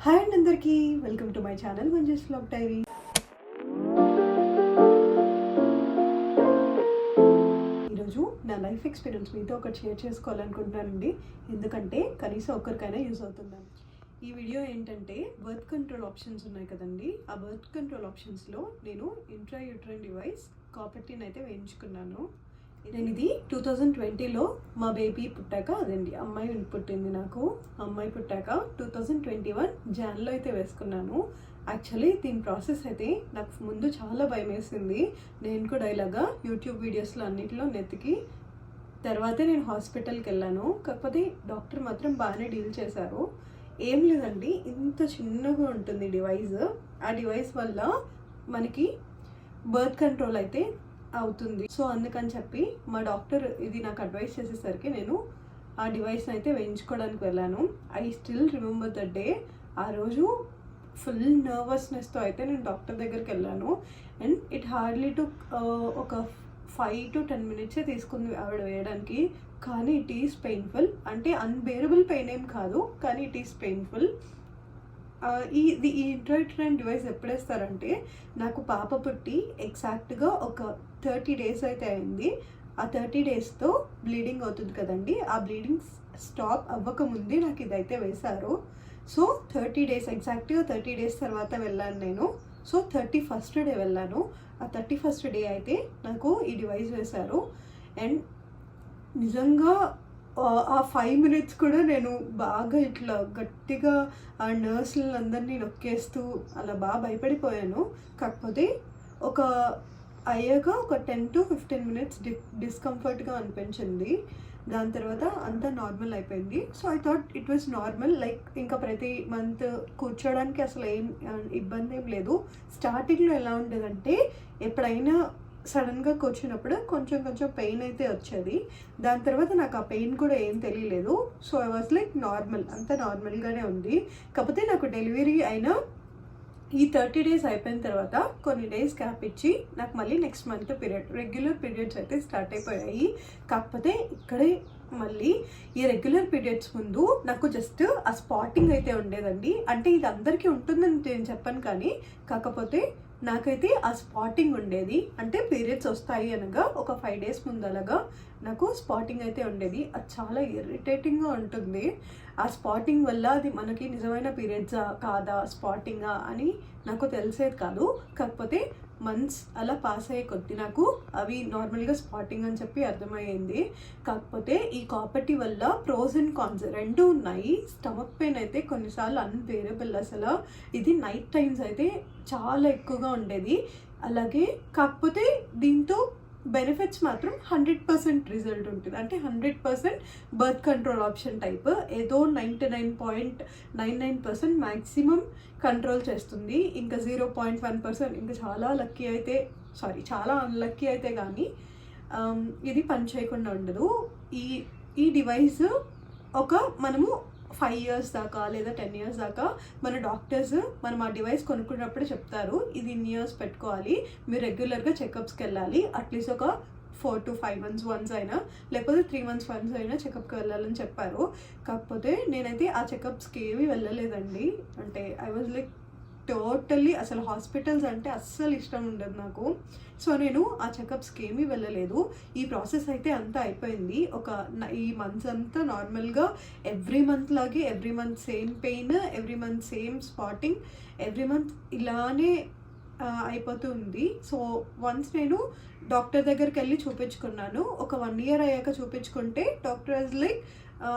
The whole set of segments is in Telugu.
హాయ్ అండి అందరికీ, welcome to my channel Manju's vlog diary. ఈరోజు నా లైఫ్ ఎక్స్పీరియన్స్ మీతో ఒకటి షేర్ చేసుకోవాలనుకుంటున్నానండి. ఎందుకంటే కనీసం ఒక్కరికైనా యూజ్ అవుతుందని. ఈ వీడియో ఏంటంటే బర్త్ కంట్రోల్ ఆప్షన్స్ ఉన్నాయి కదండి. ఆ బర్త్ కంట్రోల్ ఆప్షన్స్లో నేను ఇంట్రాయూట్రైన్ డివైస్ కాపర్టీని అయితే వేయించుకున్నాను. నేను ఇది 2020లో మా బేబీ పుట్టాక, అదండి అమ్మాయి పుట్టింది నాకు. అమ్మాయి పుట్టాక 2021 జాన్లో అయితే వేసుకున్నాను. యాక్చువల్లీ దీని ప్రాసెస్ అయితే నాకు ముందు చాలా భయం వేసింది. నేను కూడా ఇలాగా యూట్యూబ్ వీడియోస్లో అన్నిటిలో నెతికి తర్వాతే నేను హాస్పిటల్కి వెళ్ళాను. కాకపోతే డాక్టర్ మాత్రం బాగానే డీల్ చేశారు. ఏం లేదండి, ఇంత చిన్నగా ఉంటుంది డివైస్. ఆ డివైస్ వల్ల మనకి బర్త్ కంట్రోల్ అయితే అవుతుంది. సో అందుకని చెప్పి మా డాక్టర్ ఇది నాకు అడ్వైస్ చేసేసరికి నేను ఆ డివైస్ అయితే వేయించుకోవడానికి వెళ్ళాను. I still remember the day. ఆ రోజు ఫుల్ నర్వస్నెస్తో అయితే నేను డాక్టర్ దగ్గరికి వెళ్ళాను. అండ్ ఇట్ హార్డ్లీ టు ఒక 5 to 10 మినిట్సే తీసుకుంది ఆవిడ వేయడానికి. కానీ ఇట్ ఈస్ పెయిన్ఫుల్. అంటే అన్బేరబుల్ పెయిన్ ఏం కాదు, కానీ ఇట్ ఈస్ పెయిన్ఫుల్. ఈ ఇంట్రాయూట్రైన్ డివైస్ ఎప్పుడేస్తారంటే, నాకు పాప పుట్టి ఎగ్జాక్ట్గా ఒక 30 days అయితే అయింది. ఆ 30 daysతో బ్లీడింగ్ అవుతుంది కదండి. ఆ బ్లీడింగ్ స్టాప్ అవ్వకముందే నాకు ఇదైతే వేశారు. సో 30 days, ఎగ్జాక్ట్గా 30 days తర్వాత వెళ్ళాను నేను. సో 31st day వెళ్ళాను. ఆ 31st day అయితే నాకు ఈ డివైస్ వేశారు. అండ్ నిజంగా ఆ 5 minutes కూడా నేను బాగా ఇట్లా గట్టిగా ఆ నర్సులందరినీ నొక్కేస్తూ అలా బాగా భయపడిపోయాను. కాకపోతే అయ్యాక ఒక 10 to 15 minutes డిస్కంఫర్ట్గా అనిపించింది. దాని తర్వాత అంతా నార్మల్ అయిపోయింది. So I thought it was normal. Like ఇంకా ప్రతి మంత్ కూర్చోడానికి అసలు ఏం ఇబ్బంది ఏం లేదు. స్టార్టింగ్లో ఎలా ఉండేదంటే, ఎప్పుడైనా సడన్గా కూర్చున్నప్పుడు కొంచెం పెయిన్ అయితే వచ్చేది. దాని తర్వాత నాకు ఆ పెయిన్ కూడా ఏం తెలియలేదు. So I was like normal, అంతా నార్మల్గానే ఉంది. కాకపోతే నాకు డెలివరీ అయినా ఈ 30 days అయిపోయిన తర్వాత కొన్ని డేస్ గ్యాప్ ఇచ్చి నాకు మళ్ళీ నెక్స్ట్ మంత్ రెగ్యులర్ పీరియడ్స్ అయితే స్టార్ట్ అయిపోయాయి. కాకపోతే ఇక్కడే మళ్ళీ ఈ రెగ్యులర్ పీరియడ్స్ ముందు నాకు జస్ట్ ఆ స్పాటింగ్ అయితే ఉండేదండి. అంటే ఇది అందరికీ ఉంటుందని నేను చెప్పాను, కానీ కాకపోతే నాకైతే ఆ స్పాటింగ్ ఉండేది. అంటే పీరియడ్స్ వస్తాయి అనగా ఒక 5 days ముందు అలాగా నాకు స్పాటింగ్ అయితే ఉండేది. అది చాలా ఇరిటేటింగ్గా ఉంటుంది. ఆ స్పాటింగ్ వల్ల అది మనకి నిజమైన పీరియడ్సా కాదా, స్పాటింగా అని నాకు తెలిసేది కాదు. కాకపోతే మంత్స్ అలా పాస్ అయ్యే కొద్దీ నాకు అవి నార్మల్గా స్పాటింగ్ అని చెప్పి అర్థమయ్యింది. కాకపోతే ఈ కాపర్టీ వల్ల ప్రోస్ అండ్ కాన్స్ రెండు ఉన్నాయి. స్టమక్ పెయిన్ అయితే కొన్నిసార్లు అన్బేరబుల్. అసలు ఇది నైట్ టైమ్స్ అయితే చాలా ఎక్కువగా ఉండేది. అలాగే కాకపోతే దీంతో బెనిఫిట్స్ మాత్రం 100% రిజల్ట్ ఉంటుంది. అంటే 100% బర్త్ కంట్రోల్ ఆప్షన్ టైప్. ఏదో 99.99% మ్యాక్సిమం కంట్రోల్ చేస్తుంది. ఇంకా 0.1% ఇంకా చాలా చాలా అన్లక్కీ అయితే కానీ ఇది పని చేయకుండా ఉండదు. ఈ డివైస్ మనము 5 years దాకా లేదా 10 years దాకా మన డాక్టర్స్ మనం ఆ డివైస్ కొనుక్కున్నప్పుడు చెప్తారు, ఇది ఇన్ని ఇయర్స్ పెట్టుకోవాలి, మీరు రెగ్యులర్గా చెకప్స్కి వెళ్ళాలి, అట్లీస్ట్ ఒక 4 to 5 months వన్స్ అయినా, లేకపోతే 3 months వన్స్ అయినా చెకప్కి వెళ్ళాలని చెప్పారు. కాకపోతే నేనైతే ఆ చెకప్స్కి ఏమీ వెళ్ళలేదండి. అంటే ఐ వాజ్ లైక్ టోటల్లీ అసలు హాస్పిటల్స్ అంటే అస్సలు ఇష్టం ఉండదు నాకు. సో నేను ఆ చెకప్స్కి ఏమీ వెళ్ళలేదు. ఈ ప్రాసెస్ అయితే అంతా అయిపోయింది. ఈ మంత్స్ అంతా నార్మల్గా ఎవ్రీ మంత్ లాగే, every month same pain, every month same spotting, every month ఇలానే అయిపోతుంది. సో వన్స్ నేను డాక్టర్ దగ్గరికి వెళ్ళి చూపించుకున్నాను. ఒక 1 year అయ్యాక చూపించుకుంటే డాక్టర్ వాజ్ లైక్,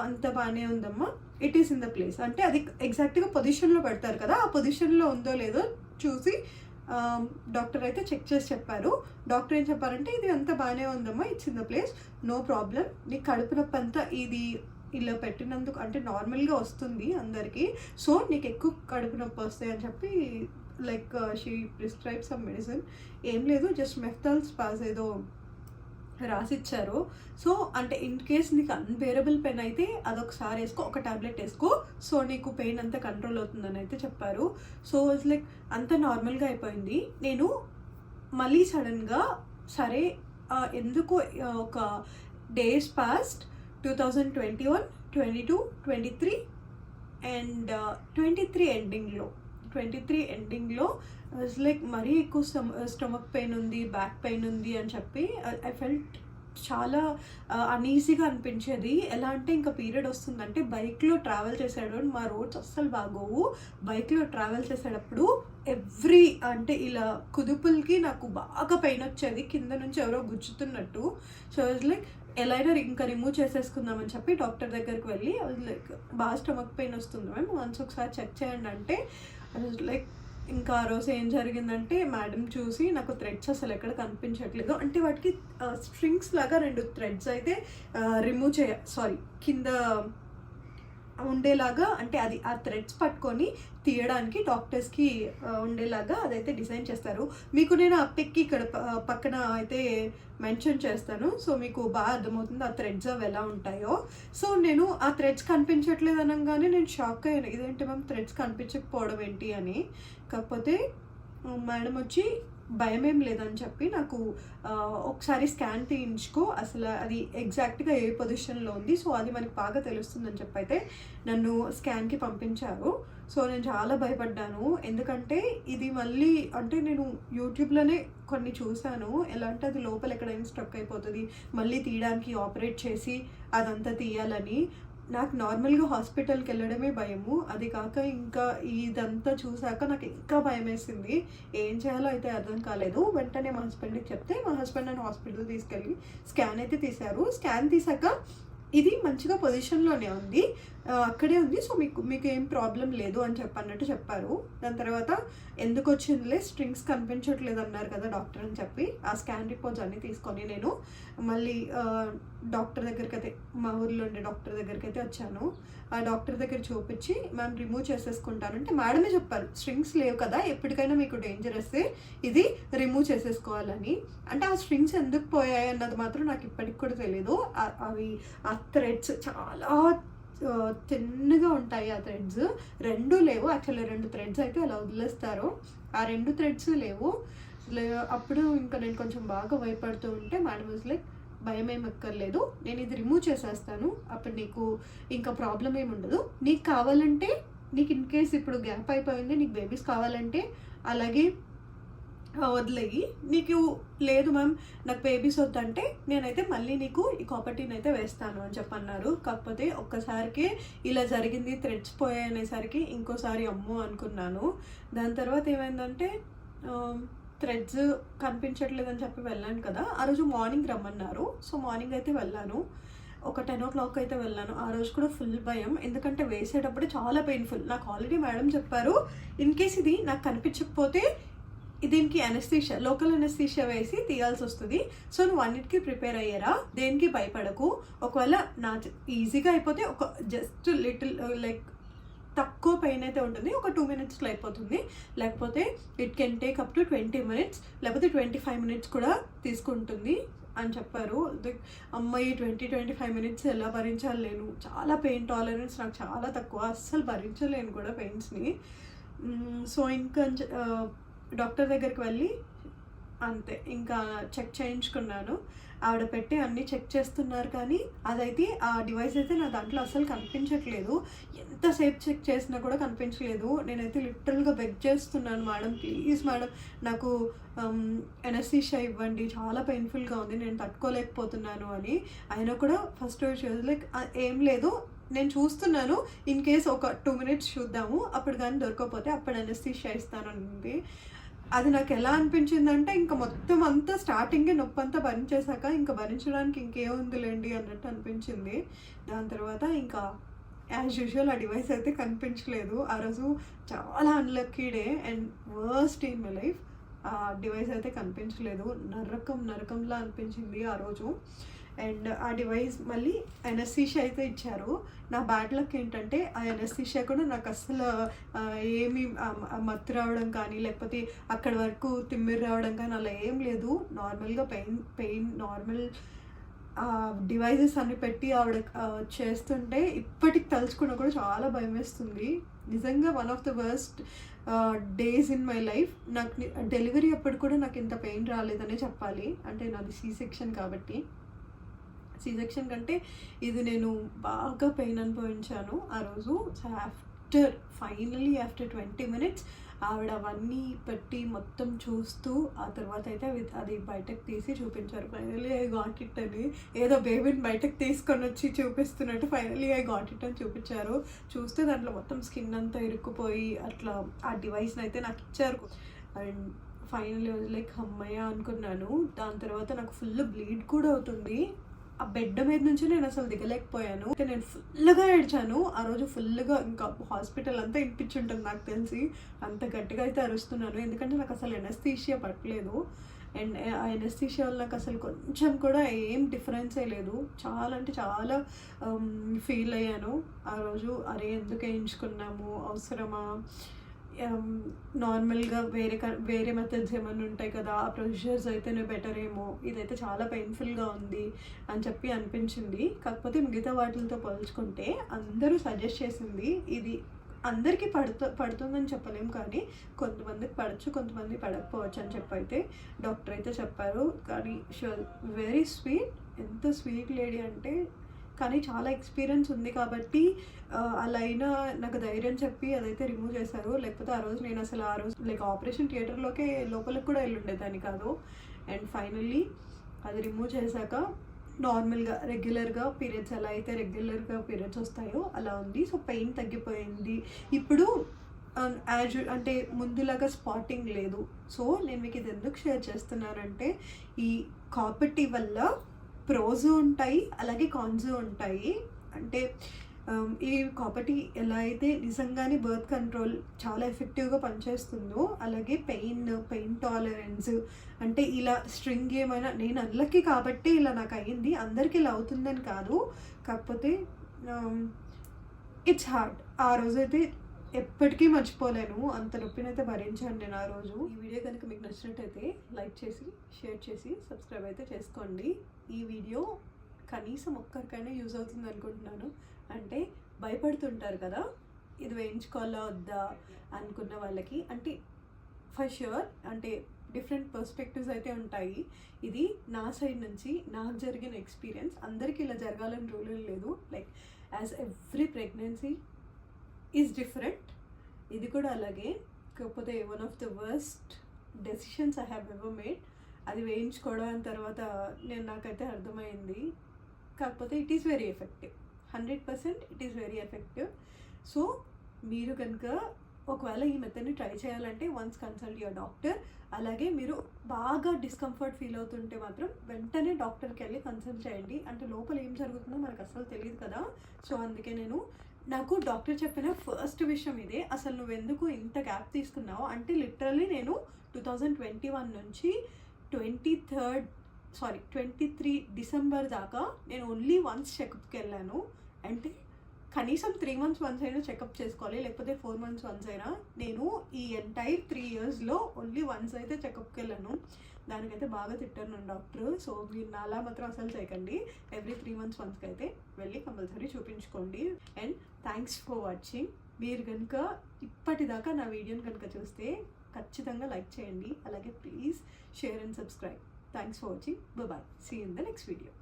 అంత బాగానే ఉందమ్మా, it is in the place. అంటే అది ఎగ్జాక్ట్గా పొజిషన్లో పెడతారు కదా, ఆ పొజిషన్లో ఉందో లేదో చూసి డాక్టర్ అయితే చెక్ చేసి చెప్పారు. డాక్టర్ ఏం చెప్పారంటే, ఇది అంత బాగానే ఉందమ్మా, it's in the place, no problem. నీకు కడుపు నొప్పి అంతా ఇది ఇలా పెట్టినందుకు అంటే నార్మల్గా వస్తుంది అందరికీ. సో నీకు ఎక్కువ కడుపు నొప్పి వస్తాయి అని చెప్పి like she prescribe some medicine. ఏం లేదు, జస్ట్ మెఫ్తాల్ స్పాస్ ఏదో రాసిచ్చారు. సో అంటే ఇన్ కేస్ నీకు అన్బేరబుల్ పెయిన్ అయితే అదొకసారి వేసుకో, ఒక టాబ్లెట్ వేసుకో, సో నీకు పెయిన్ అంతా కంట్రోల్ అవుతుందని అయితే చెప్పారు. సో ఇట్స్ లైక్ అంతా నార్మల్గా అయిపోయింది. నేను మళ్ళీ సడన్గా సరే ఎందుకు ఒక డేస్ పాస్ట్ 2021, 22, 23 అండ్ 23 ఎండింగ్లో లైక్ మరీ ఎక్కువ స్టమక్ పెయిన్ ఉంది, బ్యాక్ పెయిన్ ఉంది అని చెప్పి ఐ ఫెల్ట్ చాలా అనీజీగా అనిపించేది. ఎలా అంటే ఇంకా పీరియడ్ వస్తుందంటే బైక్లో ట్రావెల్ చేసాడు, మా రోడ్స్ అస్సలు బాగోవు. బైక్లో ట్రావెల్ చేసేటప్పుడు అంటే ఇలా కుదుపులకి నాకు బాగా పెయిన్ వచ్చేది, కింద నుంచి ఎవరో గుచ్చుతున్నట్టు. సో లైక్ ఎలా అయినా ఇంకా రిమూవ్ చేసేసుకుందామని చెప్పి డాక్టర్ దగ్గరికి వెళ్ళి లైక్ బాగా స్టమక్ పెయిన్ వస్తుంది మ్యామ్, వన్స్ ఒకసారి చెక్ చేయండి అంటే లైక్ ఇంకా ఆ రోజు ఏం జరిగిందంటే మేడం చూసి నాకు థ్రెడ్స్ అసలు ఎక్కడ కనిపించట్లేదు, అంటే వాటికి స్ట్రింగ్స్ లాగా 2 థ్రెడ్స్ అయితే కింద ఉండేలాగా, అంటే అది ఆ థ్రెడ్స్ పట్టుకొని తీయడానికి డాక్టర్స్కి ఉండేలాగా అదైతే డిజైన్ చేస్తారు. మీకు నేను ఆ పిక్ ఇక్కడ పక్కన అయితే మెన్షన్ చేస్తాను, సో మీకు బాగా అర్థమవుతుంది ఆ థ్రెడ్స్ అవి ఎలా ఉంటాయో. సో నేను ఆ థ్రెడ్స్ కనిపించట్లేదు అనగానే నేను షాక్ అయ్యాను, ఇదేంటి మ్యామ్ థ్రెడ్స్ కనిపించకపోవడం ఏంటి అని. కాకపోతే మేడం వచ్చి భయం ఏం లేదని చెప్పి నాకు ఒకసారి స్కాన్ తీయించుకో, అసలు అది ఎగ్జాక్ట్గా ఏ పొజిషన్లో ఉంది, సో అది మనకు బాగా తెలుస్తుందని చెప్పి అయితే నన్ను స్కాన్కి పంపించారు. సో నేను చాలా భయపడ్డాను, ఎందుకంటే ఇది మళ్ళీ అంటే నేను యూట్యూబ్లోనే కొన్ని చూశాను, ఎలా అంటే అది లోపల ఎక్కడైనా స్ట్రక్ అయిపోతుంది, మళ్ళీ తీయడానికి ఆపరేట్ చేసి అదంతా తీయాలని. నాకు నార్మల్గా హాస్పిటల్కి వెళ్ళడమే భయము, అది కాక ఇంకా ఇదంతా చూసాక నాకు ఇంకా భయం వేసింది. ఏం చేయాలో అయితే అర్థం కాలేదు. వెంటనే మా హస్బెండ్కి చెప్తే మా హస్బెండ్ నన్ను హాస్పిటల్ తీసుకెళ్ళి స్కాన్ అయితే తీశారు. స్కాన్ తీసాక ఇది మంచిగా పొజిషన్లోనే ఉంది, అక్కడే ఉంది, సో మీకు ఏం ప్రాబ్లం లేదు అని చెప్పన్నట్టు చెప్పారు. దాని తర్వాత ఎందుకు వచ్చిందిలే స్ట్రింగ్స్ కనిపించట్లేదు అన్నారు కదా డాక్టర్ అని చెప్పి ఆ స్కాన్ రిపోర్ట్స్ అన్నీ తీసుకొని నేను మళ్ళీ డాక్టర్ దగ్గరికి అయితే, మా ఊర్లో ఉండే డాక్టర్ దగ్గరికి అయితే వచ్చాను. ఆ డాక్టర్ దగ్గర చూపించి మ్యామ్ రిమూవ్ చేసేసుకుంటానంటే మేడమే చెప్పారు స్ట్రింగ్స్ లేవు కదా, ఎప్పటికైనా మీకు డేంజరస్, ఇది రిమూవ్ చేసేసుకోవాలని. అంటే ఆ స్ట్రింగ్స్ ఎందుకు పోయాయి అన్నది మాత్రం నాకు ఇప్పటికి కూడా తెలియదు. అవి ఆ థ్రెడ్స్ చాలా తిన్నగా ఉంటాయి, ఆ థ్రెడ్స్ 2 లేవు. యాక్చువల్లీ 2 థ్రెడ్స్ అయితే అలా వదిలేస్తారు, ఆ 2 థ్రెడ్స్ లేవు. అప్పుడు ఇంకా నేను కొంచెం బాగా భయపడుతూ ఉంటే మేడం వాజ్ లైక్ భయం ఏమి ఎక్కర్లేదు, నేను ఇది రిమూవ్ చేసేస్తాను, అప్పుడు నీకు ఇంకా ప్రాబ్లం ఏమి ఉండదు. నీకు కావాలంటే నీకు ఇన్ కేస్ ఇప్పుడు గ్యాప్ అయిపోయింది, నీకు బేబీస్ కావాలంటే అలాగే వదిలేయి, నీకు లేదు మ్యామ్ నాకు బేబీస్ వద్దంటే నేనైతే మళ్ళీ నీకు ఈ కాపర్టీని అయితే వేస్తాను అని చెప్పన్నారు. కాకపోతే ఒక్కసారికి ఇలా జరిగింది, థ్రెడ్స్ పోయాయి అనేసరికి ఇంకోసారి అమ్మో అనుకున్నాను. దాని తర్వాత ఏమైందంటే థ్రెడ్స్ కనిపించట్లేదని చెప్పి వెళ్ళాను కదా, ఆ రోజు మార్నింగ్ రమ్మన్నారు. సో మార్నింగ్ అయితే వెళ్ళాను, ఒక 10 o'clock అయితే వెళ్ళాను. ఆ రోజు కూడా ఫుల్ భయం, ఎందుకంటే వేసేటప్పుడు చాలా పెయిన్ఫుల్. నాకు ఆల్రెడీ మేడం చెప్పారు ఇన్ కేస్ ఇది నాకు కనిపించకపోతే దీనికి అనస్థీషియా, లోకల్ అనస్థీషియా వేసి తీయాల్సి వస్తుంది, సో నువ్వు అన్నిటికీ ప్రిపేర్ అయ్యారా, దేనికి భయపడకు, ఒకవేళ నా ఈజీగా అయిపోతే ఒక జస్ట్ లిటిల్ లైక్ తక్కువ పెయిన్ అయితే ఉంటుంది, ఒక 2 minutesలో అయిపోతుంది, లేకపోతే it can take up to 20 minutes, లేకపోతే 25 minutes కూడా తీసుకుంటుంది అని చెప్పారు. అమ్మాయి 20-25 minutes ఎలా భరించాలి, నేను చాలా పెయిన్ టాలరెన్స్ నాకు చాలా తక్కువ, అస్సలు భరించలేను కూడా పెయిన్స్ని. సో ఇంకా డాక్టర్ దగ్గరికి వెళ్ళి అంతే ఇంకా చెక్ చేయించుకున్నాను. ఆవిడ పెట్టి అన్నీ చెక్ చేస్తున్నారు, కానీ అదైతే ఆ డివైస్ అయితే నా దాంట్లో అసలు కనిపించట్లేదు. ఎంతసేపు చెక్ చేసినా కూడా కనిపించలేదు. నేనైతే లిటరల్గా బెగ్ చేస్తున్నాను, మేడం ప్లీజ్ మేడం నాకు ఎనస్థీషియా ఇవ్వండి, చాలా పెయిన్ఫుల్గా ఉంది, నేను తట్టుకోలేకపోతున్నాను అని. అయినా కూడా ఫస్ట్ లైక్ ఏం లేదు, నేను చూస్తున్నాను, ఇన్ కేస్ ఒక 2 minutes చూద్దాము, అప్పుడు కానీ దొరకకపోతే అప్పుడు ఎనస్థీషియా ఇస్తానండి. అది నాకు ఎలా అనిపించిందంటే ఇంకా మొత్తం అంతా స్టార్టింగే నొప్పి అంతా భరించేశాక ఇంకా భరించడానికి ఇంకేముందిలేండి అన్నట్టు అనిపించింది. దాని తర్వాత ఇంకా యాజ్ యూజువల్ ఆ డివైస్ అయితే కనిపించలేదు. ఆ రోజు చాలా unlucky day and worst in my life. ఆ డివైస్ అయితే కనిపించలేదు, నరకంలా అనిపించింది ఆ రోజు. అండ్ ఆ డివైస్ మళ్ళీ ఎనస్థీషియా అయితే ఇచ్చారు. నా బ్యాడ్ లక్ ఏంటంటే ఆ ఎనస్థీషియా కూడా నాకు అస్సలు ఏమి మత్తు రావడం కానీ లేకపోతే అక్కడి వరకు తిమ్మిరి రావడం కానీ అలా ఏం లేదు. నార్మల్గా పెయిన్ నార్మల్ డివైజెస్ అన్ని పెట్టి ఆవిడ చేస్తుంటే ఇప్పటికి తలుచుకున్నా కూడా చాలా భయం వేస్తుంది. నిజంగా one of the worst days in my life. నాకు డెలివరీ అప్పుడు కూడా నాకు ఇంత పెయిన్ రాలేదనే చెప్పాలి. అంటే నాది సి సెక్షన్ కాబట్టి, సి సెక్షన్ కంటే ఇది నేను బాగా పెయిన్ అనుభవించాను ఆ రోజు. ఆఫ్టర్ 20 minutes ఆవిడ అవన్నీ పెట్టి మొత్తం చూస్తూ ఆ తర్వాత అయితే అది బయటకు తీసి చూపించారు. ఫైనలీ ఐ గాట్ ఇట్ అని, ఏదో బేబీని బయటకు తీసుకొని వచ్చి చూపిస్తున్నట్టు ఫైనలీ ఐ గాట్ ఇట్ అని చూపించారు. చూస్తే దాంట్లో మొత్తం స్కిన్ అంతా ఇరుక్కుపోయి అట్లా ఆ డివైస్ని అయితే నాకు ఇచ్చారు. అండ్ ఫైనలీ లైక్ అమ్మయ్య అనుకున్నాను. దాని తర్వాత నాకు ఫుల్ బ్లీడ్ కూడా అవుతుంది. ఆ బెడ్ మీద నుంచి నేను అసలు దిగలేకపోయాను. నేను ఫుల్గా ఏడ్చాను ఆ రోజు. ఫుల్గా ఇంకా హాస్పిటల్ అంతా ఇంపించుంటుంది నాకు తెలిసి, అంత గట్టిగా అయితే అరుస్తున్నాను. ఎందుకంటే నాకు అసలు ఎనస్థీషియా పట్టలేదు. అండ్ ఆ ఎనస్థీషియా వల్ల నాకు అసలు కొంచెం కూడా ఏం డిఫరెన్సే లేదు. చాలా అంటే చాలా ఫీల్ అయ్యాను ఆ రోజు. అరే ఎందుకు వేయించుకున్నాము, అవసరమా, నార్మల్గా వేరే మెథడ్స్ ఏమైనా ఉంటాయి కదా, ఆ ప్రొసీజర్స్ అయితేనే బెటర్ ఏమో, ఇదైతే చాలా పెయిన్ఫుల్గా ఉంది అని చెప్పి అనిపించింది. కాకపోతే మిగతా వాటితో పోల్చుకుంటే అందరూ సజెస్ట్ చేసింది ఇది అందరికీ పడుతుందని చెప్పలేము, కానీ కొంతమందికి పడచ్చు, కొంతమంది పడకపోవచ్చు అని చెప్పి అయితే డాక్టర్ అయితే చెప్పారు. కానీ షీ వాజ్ వెరీ స్వీట్. ఎంత స్వీట్ లేడీ అంటే, కానీ చాలా ఎక్స్పీరియన్స్ ఉంది కాబట్టి అలా అయినా నాకు ధైర్యం చెప్పి అదైతే రిమూవ్ చేశారు. లేకపోతే ఆ రోజు నేను అసలు లైక్ ఆపరేషన్ థియేటర్లోకే లోపలికి కూడా వెళ్ళుండేదాన్ని కాదు. అండ్ ఫైనల్లీ అది రిమూవ్ చేశాక నార్మల్గా రెగ్యులర్గా పీరియడ్స్ ఎలా అయితే రెగ్యులర్గా పీరియడ్స్ వస్తాయో అలా ఉంది. సో పెయిన్ తగ్గిపోయింది. ఇప్పుడు అంటే ముందులాగా స్పాటింగ్ లేదు. సో నేను మీకు ఇది ఎందుకు షేర్ చేస్తున్నానంటే, ఈ కాపర్టీ వల్ల ప్రోస్ ఉంటాయి, అలాగే కాన్స్ ఉంటాయి. అంటే ఈ కాపర్టీ ఎలా అయితే నిజంగానే బర్త్ కంట్రోల్ చాలా ఎఫెక్టివ్గా పనిచేస్తుందో, అలాగే పెయిన్ టాలరెన్స్, అంటే ఇలా స్ట్రింగ్ ఏమైనా, నేను అన్లక్కీ కాబట్టి ఇలా నాకు అయ్యింది, అందరికీ ఇలా అవుతుందని కాదు. కాకపోతే ఇట్స్ హార్డ్. ఆ రోజైతే ఎప్పటికీ మర్చిపోలేను. అంత నొప్పినైతే భరించాను నేను ఆ రోజు. ఈ వీడియో కనుక మీకు నచ్చినట్టయితే లైక్ చేసి, షేర్ చేసి, సబ్స్క్రైబ్ అయితే చేసుకోండి. ఈ వీడియో కనీసం ఒక్కరికైనా యూజ్ అవుతుంది అనుకుంటున్నాను. అంటే భయపడుతుంటారు కదా, ఇది వేయించుకోవాలా వద్దా అనుకున్న వాళ్ళకి, అంటే ఫర్ ష్యూర్ అంటే డిఫరెంట్ పర్స్పెక్టివ్స్ అయితే ఉంటాయి. ఇది నా సైడ్ నుంచి నాకు జరిగిన ఎక్స్పీరియన్స్. అందరికీ ఇలా జరగాలని రూల్ లేదు. Like as every pregnancy is different. ఇది కూడా అలాగే. కాకపోతే one of the worst decisions I have ever made అది వేయించుకోవడం తర్వాత నాకైతే అర్థమైంది. కాకపోతే it is very effective, 100% it is very effective. So మీరు కనుక ఒకవేళ ఈ మెథడ్ని ట్రై చేయాలంటే వన్స్ కన్సల్ట్ యువర్ డాక్టర్. అలాగే మీరు బాగా డిస్కంఫర్ట్ ఫీల్ అవుతుంటే మాత్రం వెంటనే డాక్టర్కి వెళ్ళి కన్సల్ట్ చేయండి. అంటే లోపల ఏం జరుగుతుందో మనకు అసలు తెలియదు కదా. సో అందుకే నాకు డాక్టర్ చెప్పిన ఫస్ట్ విషయం ఇదే, అసలు నువ్వు ఎందుకు ఇంత గ్యాప్ తీసుకున్నావు అంటే, లిటరల్లీ నేను 2021 నుంచి 23 డిసెంబర్ దాకా నేను ఓన్లీ వన్స్ చెకప్కి వెళ్ళాను. అంటే కనీసం 3 months వన్స్ అయినా చెకప్ చేసుకోవాలి, లేకపోతే 4 months వన్స్ అయినా. నేను ఈ ఎంటైర్ 3 yearsలో ఓన్లీ వన్స్ అయితే చెకప్కి వెళ్ళాను. దానికైతే బాగా తిట్టాను డాక్టర్. సో మీరు నాలా మాత్రం అసలు చేయకండి. ఎవ్రీ 3 months వన్స్కి అయితే వెళ్ళి కంపల్సరీ చూపించుకోండి. And thanks for watching. మీరు కనుక ఇప్పటిదాకా నా వీడియోని కనుక చూస్తే ఖచ్చితంగా లైక్ చేయండి. అలాగే please share and subscribe. Thanks for watching. Bye. See you in the next video.